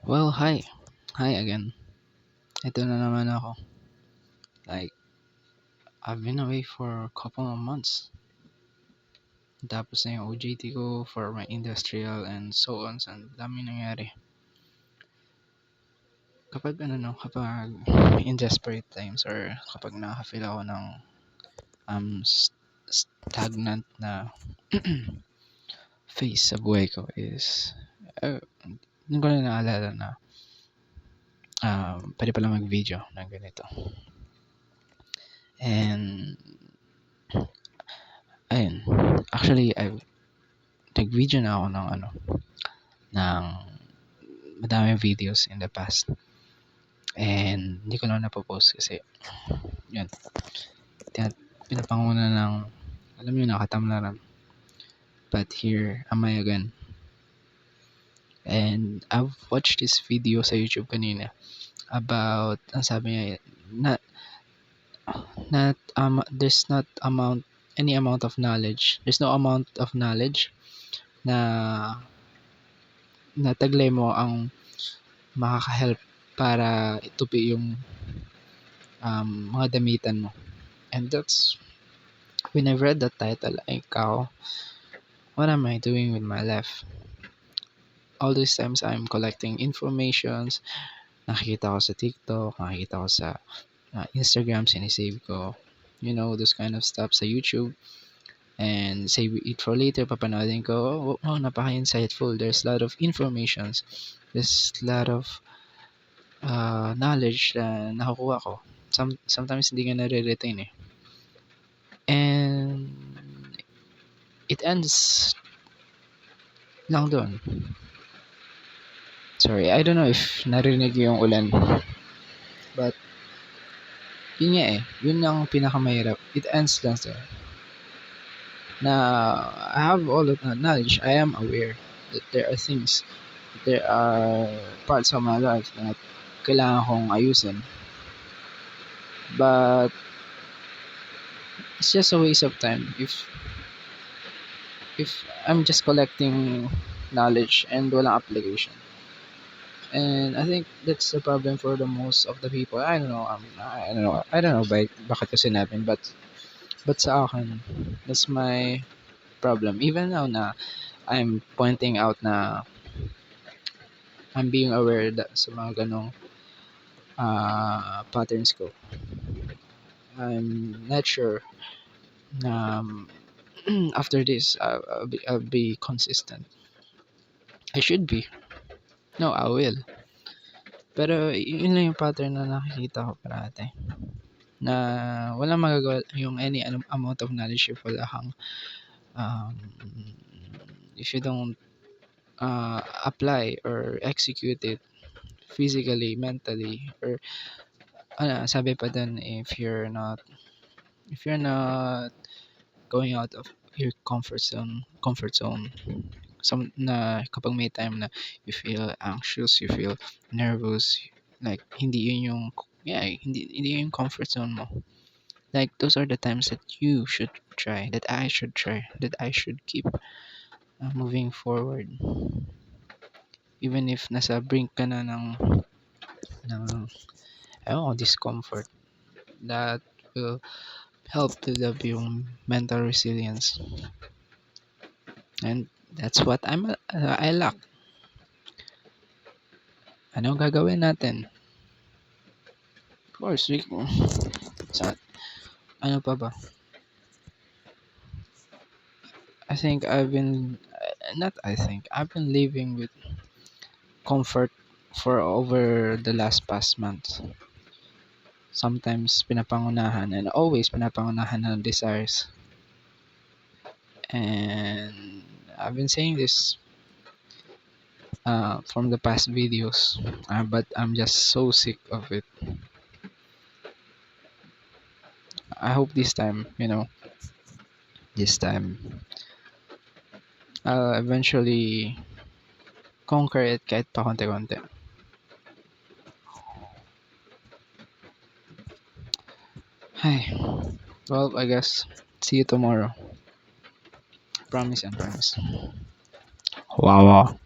Well, hi. Hi again. Ito na naman ako. Like, I've been away for a couple of months. Tapos na yung OJT ko for my industrial and so on. So, ang dami nangyari. Kapag in desperate times or kapag nakaka-feel ako ng stagnant na phase sa buhay ko is, doon ko na naalala na pwede pala mag-video ng ganito. And, ayun. Actually, nag-video na ako ng madaming videos in the past. And hindi ko na napopost kasi yun, pinapanguna ng, alam mo yun, nakatamlaran. But here am I again. And I've watched this video sa YouTube kanina about, ang sabi niya, there's not any amount of knowledge. There's no amount of knowledge na taglay mo ang makaka-help para itupi yung mga damitan mo. And that's, when I read that title, what am I doing with my life? All these times I'm collecting informations, nakikita ko sa TikTok, nakikita ko sa Instagram, sinisave ko, those kind of stuff sa YouTube. And save it for later, papanoodin ko, oh, napaka-insightful. There's a lot of informations. There's a lot of knowledge na nakukuha ko. Sometimes hindi nga nare-retain eh. And it ends lang doon. Sorry, I don't know if narinig yung ulan. But, yun nga eh. Yun ang pinakamahirap. It ends lang doon. Now, I have all of that knowledge. I am aware that there are things, there are parts of my life na kailangan kong ayusin. But, it's just a waste of time if I'm just collecting knowledge and walang application. And I think that's the problem for the most of the people. I don't know. I don't know bakit ko sinabi, but sa akin, that's my problem. Even now na I'm pointing out na I'm being aware sa mga ganong patterns ko. I'm not sure na after this I'll be consistent. I should be. No, I will. Pero yun lang yung pattern na nakikita ko parati. Na walang magagawa yung any amount of knowledge if wala kang if you don't apply or execute it physically, mentally, or sabi pa dun, if you're not going out of your comfort zone, some na kapag may time na you feel anxious, you feel nervous, like hindi yun yung hindi yun yung comfort zone mo. Like those are the times that you should try, that I should try, that I should keep moving forward. Even if nasa brink ka na ng discomfort, that will help develop yung mental resilience. And that's what I lack. Ano gagawin natin? Of course, ano pa ba? I've been living with comfort for over the past months. Sometimes pinapangunahan and always pinapangunahan ng desires. And I've been saying this from the past videos, but I'm just so sick of it. I hope this time, I'll eventually conquer it kahit pa konti-konti. Hi. Well, I guess see you tomorrow. Promise and promise. Wow.